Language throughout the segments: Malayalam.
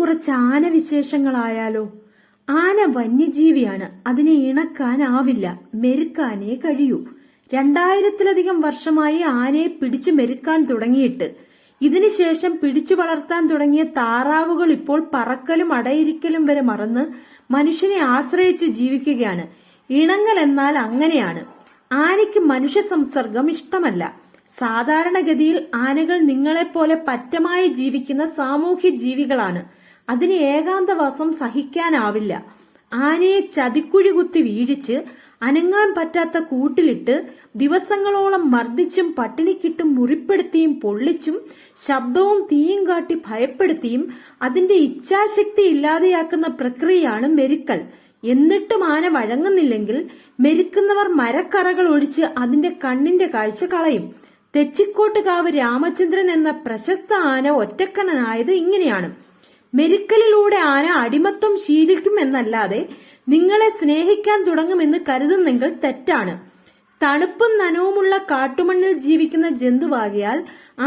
കുറച്ച് ആനവിശേഷങ്ങളായാലോ? ആന വന്യജീവിയാണ്. അതിനെ ഇണക്കാനാവില്ല, മെരുക്കാനേ കഴിയൂ. 2000-ലധികം വർഷമായി ആനയെ പിടിച്ചു മെരുക്കാൻ തുടങ്ങിയിട്ട്. ഇതിനുശേഷം പിടിച്ചു വളർത്താൻ തുടങ്ങിയ താറാവുകൾ ഇപ്പോൾ പറക്കലും അടയിരിക്കലും വരെ മറന്ന് മനുഷ്യനെ ആശ്രയിച്ച് ജീവിക്കുകയാണ്. ഇണങ്ങൽ എന്നാൽ അങ്ങനെയാണ്. ആനയ്ക്ക് മനുഷ്യ സംസർഗം ഇഷ്ടമല്ല. സാധാരണഗതിയിൽ ആനകൾ നിങ്ങളെപ്പോലെ പറ്റമായി ജീവിക്കുന്ന സാമൂഹ്യ ജീവികളാണ്. അതിന് ഏകാന്തവാസം സഹിക്കാനാവില്ല. ആനയെ ചതിക്കുഴി കുത്തി വീഴിച്ച് അനങ്ങാൻ പറ്റാത്ത കൂട്ടിലിട്ട് ദിവസങ്ങളോളം മർദ്ദിച്ചും പട്ടിണിക്കിട്ടും മുറിപ്പെടുത്തിയും പൊള്ളിച്ചും ശബ്ദവും തീയും കാട്ടി ഭയപ്പെടുത്തിയും അതിന്റെ ഇച്ഛാശക്തി ഇല്ലാതെയാക്കുന്ന പ്രക്രിയയാണ് മെരുക്കൽ. എന്നിട്ടും ആന വഴങ്ങുന്നില്ലെങ്കിൽ മെരുക്കുന്നവർ മരക്കറകൾ ഒഴിച്ച് അതിന്റെ കണ്ണിന്റെ കാഴ്ച കളയും. തെച്ചിക്കോട്ടുകാവ് രാമചന്ദ്രൻ എന്ന പ്രശസ്ത ആന ഒറ്റക്കണ്ണനായത് ഇങ്ങനെയാണ്. മെരുക്കലിലൂടെ ആന അടിമത്വം ശീലിക്കും എന്നല്ലാതെ നിങ്ങളെ സ്നേഹിക്കാൻ തുടങ്ങുമെന്ന് കരുതുന്നെങ്കിൽ തെറ്റാണ്. തണുപ്പും നനവുമുള്ള കാട്ടുമണ്ണിൽ ജീവിക്കുന്ന ജന്തുവാകിയാൽ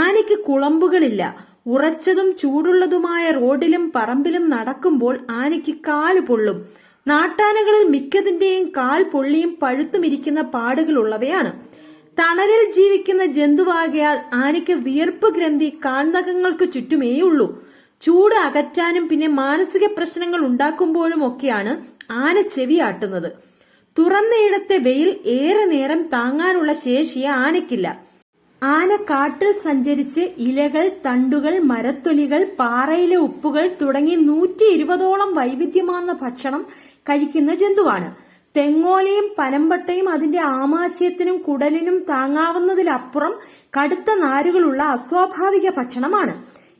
ആനയ്ക്ക് കുളമ്പുകളില്ല. ഉറച്ചതും ചൂടുള്ളതുമായ റോഡിലും പറമ്പിലും നടക്കുമ്പോൾ ആനയ്ക്ക് കാല് പൊള്ളും. നാട്ടാനകളിൽ മിക്കതിന്റെയും കാൽ പൊള്ളിയും പഴുത്തുമിരിക്കുന്ന പാടുകളുള്ളവയാണ്. തണലിൽ ജീവിക്കുന്ന ജന്തുവാകിയാൽ ആനയ്ക്ക് വിയർപ്പ് ഗ്രന്ഥി കാൽനഖങ്ങൾക്ക് ചുറ്റുമേയുള്ളൂ. ചൂട് അകറ്റാനും പിന്നെ മാനസിക പ്രശ്നങ്ങൾ ഉണ്ടാക്കുമ്പോഴും ഒക്കെയാണ് ആന ചെവിയാട്ടുന്നത്. തുറന്നയിടത്തെ വെയിൽ ഏറെ നേരം താങ്ങാനുള്ള ശേഷി ആനയ്ക്കില്ല. ആന കാട്ടിൽ സഞ്ചരിച്ച് ഇലകൾ, തണ്ടുകൾ, മരത്തൊലികൾ, പാറയിലെ ഉപ്പുകൾ തുടങ്ങി 120ഓളം വൈവിധ്യമാർന്ന ഭക്ഷണം കഴിക്കുന്ന ജന്തുവാണ്. തെങ്ങോലയും പനമ്പട്ടയും അതിന്റെ ആമാശയത്തിനും കുടലിനും താങ്ങാവുന്നതിലപ്പുറം കടുത്ത നാരുകളുള്ള അസ്വാഭാവിക ഭക്ഷണമാണ്.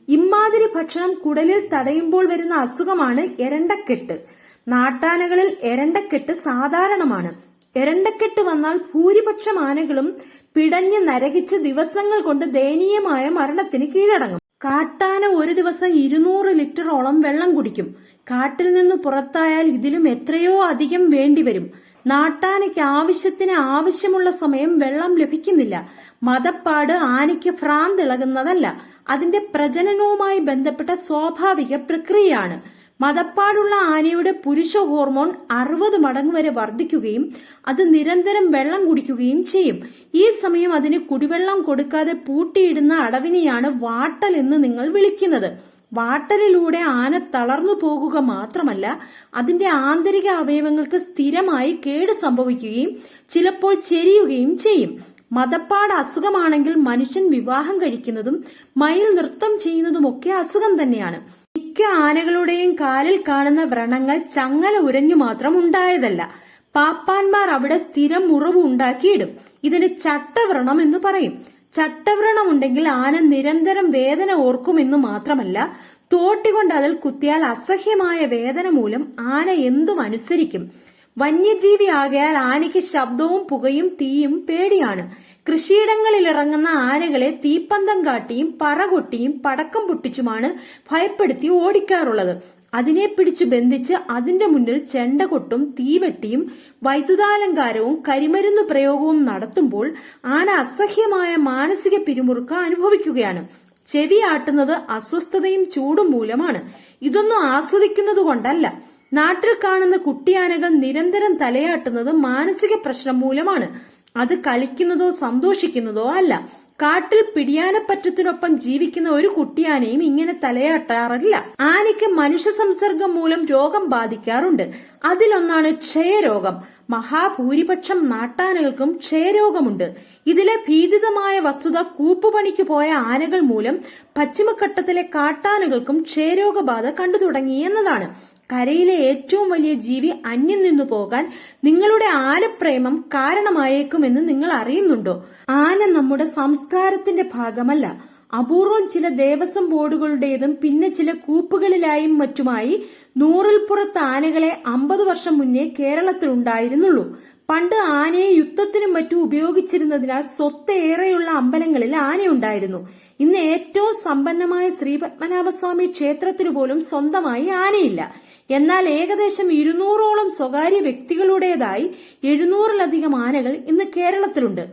ഇമ്മാതിരി ഭക്ഷണം കുടലിൽ തടയുമ്പോൾ വരുന്ന അസുഖമാണ് എരണ്ടക്കെട്ട്. നാട്ടാനകളിൽ എരണ്ടക്കെട്ട് സാധാരണമാണ്. എരണ്ടക്കെട്ട് വന്നാൽ ഭൂരിപക്ഷം ആനകളും പിടഞ്ഞ് നരകിച്ച് ദിവസങ്ങൾ കൊണ്ട് ദയനീയമായ മരണത്തിന് കീഴടങ്ങും. കാട്ടാന ഒരു ദിവസം 200 ലിറ്ററോളം വെള്ളം കുടിക്കും. കാട്ടിൽ നിന്ന് പുറത്തായാൽ ഇതിലും എത്രയോ അധികം വേണ്ടിവരും. നാട്ടാനയ്ക്ക് ആവശ്യമുള്ള സമയം വെള്ളം ലഭിക്കുന്നില്ല. മദപ്പാട് ആനയ്ക്ക് ഭ്രാന്തിളകുന്നതല്ല, അതിന്റെ പ്രജനനവുമായി ബന്ധപ്പെട്ട സ്വാഭാവിക പ്രക്രിയയാണ്. മദപ്പാടുള്ള ആനയുടെ പുരുഷ ഹോർമോൺ 60 മടങ്ങ് വരെ വർദ്ധിക്കുകയും അത് നിരന്തരം വെള്ളം കുടിക്കുകയും ചെയ്യും. ഈ സമയം അതിന് കുടിവെള്ളം കൊടുക്കാതെ പൂട്ടിയിടുന്ന അടവിനെയാണ് വാട്ടൽ എന്ന് നിങ്ങൾ വിളിക്കുന്നത്. വാട്ടലിലൂടെ ആന തളർന്നു പോകുക മാത്രമല്ല, അതിന്റെ ആന്തരിക അവയവങ്ങൾക്ക് സ്ഥിരമായി കേട് സംഭവിക്കുകയും ചിലപ്പോൾ ചെരിയുകയും ചെയ്യും. മദപ്പാട് അസുഖമാണെങ്കിൽ മനുഷ്യൻ വിവാഹം കഴിക്കുന്നതും മയിൽ നൃത്തം ചെയ്യുന്നതുമൊക്കെ അസുഖം തന്നെയാണ്. മിക്ക ആനകളുടെയും കാലിൽ കാണുന്ന വ്രണങ്ങൾ ചങ്ങല ഉരഞ്ഞു മാത്രം ഉണ്ടായതല്ല. പാപ്പാന്മാർ അവിടെ സ്ഥിരം മുറിവ് ഉണ്ടാക്കിയിടും. ഇതിന് ചട്ടവ്രണം എന്ന് പറയും. ചട്ടവ്രണമുണ്ടെങ്കിൽ ആന നിരന്തരം വേദന ഓർക്കുമെന്ന് മാത്രമല്ല, തോട്ടികൊണ്ട് അതിൽ കുത്തിയാൽ അസഹ്യമായ വേദന മൂലം ആന എന്തും അനുസരിക്കും. വന്യജീവി ആകയാൽ ആനയ്ക്ക് ശബ്ദവും പുകയും തീയും പേടിയാണ്. കൃഷിയിടങ്ങളിൽ ഇറങ്ങുന്ന ആനകളെ തീപ്പന്തം കാട്ടിയും പറകൊട്ടിയും പടക്കം പൊട്ടിച്ചുമാണ് ഭയപ്പെടുത്തി ഓടിക്കാറുള്ളത്. അതിനെ പിടിച്ചു ബന്ധിച്ച് അതിന്റെ മുന്നിൽ ചെണ്ട കൊട്ടും തീവെട്ടിയും വൈദ്യുതാലങ്കാരവും കരിമരുന്ന് പ്രയോഗവും നടത്തുമ്പോൾ ആന അസഹ്യമായ മാനസിക പിരിമുറുക്കം അനുഭവിക്കുകയാണ്. ചെവിയാട്ടുന്നത് അസ്വസ്ഥതയും ചൂടും മൂലമാണ്. ഇതൊന്നും ആസ്വദിക്കുന്നത് കൊണ്ടല്ല. നാട്ടിൽ കാണുന്ന കുട്ടിയാനകൾ നിരന്തരം തലയാട്ടുന്നത് മാനസിക പ്രശ്നം മൂലമാണ്. അത് കളിക്കുന്നതോ സന്തോഷിക്കുന്നതോ അല്ല. കാട്ടിൽ പിടിയാനപ്പറ്റത്തിനൊപ്പം ജീവിക്കുന്ന ഒരു കുട്ടിയാനയും ഇങ്ങനെ തലയാട്ടാറില്ല. ആനയ്ക്ക് മനുഷ്യ സംസർഗം മൂലം രോഗം ബാധിക്കാറുണ്ട്. അതിലൊന്നാണ് ക്ഷയരോഗം. മഹാഭൂരിപക്ഷം നാട്ടാനകൾക്കും ക്ഷയരോഗമുണ്ട്. ഇതിലെ ഭീതിതമായ വസ്തുത കൂപ്പുപണിക്ക് പോയ ആനകൾ മൂലം പശ്ചിമഘട്ടത്തിലെ കാട്ടാനകൾക്കും ക്ഷയരോഗബാധ കണ്ടു തുടങ്ങി എന്നതാണ്. കരയിലെ ഏറ്റവും വലിയ ജീവി അന്യം നിന്നു പോകാൻ നിങ്ങളുടെ ആനപ്രേമം കാരണമായേക്കുമെന്ന് നിങ്ങൾ അറിയുന്നുണ്ടോ? ആന നമ്മുടെ സംസ്കാരത്തിന്റെ ഭാഗമല്ല. അപൂർവം ചില ദേവസ്വം ബോർഡുകളുടേതും പിന്നെ ചില കൂപ്പുകളിലായും മറ്റുമായി 100-ൽ പുറത്ത് ആനകളെ 50 വർഷം മുന്നേ കേരളത്തിൽ ഉണ്ടായിരുന്നുള്ളൂ. പണ്ട് ആനയെ യുദ്ധത്തിനും മറ്റും ഉപയോഗിച്ചിരുന്നതിനാൽ സ്വത്ത് ഏറെയുള്ള അമ്പലങ്ങളിൽ ആനയുണ്ടായിരുന്നു. ഇന്ന് ഏറ്റവും സമ്പന്നമായ ശ്രീപത്മനാഭസ്വാമി ക്ഷേത്രത്തിനു പോലും സ്വന്തമായി ആനയില്ല. എന്നാൽ ഏകദേശം 200ഓളം സ്വകാര്യ വ്യക്തികളുടേതായി 700-ലധികം ആനകൾ ഇന്ന് കേരളത്തിലുണ്ട്.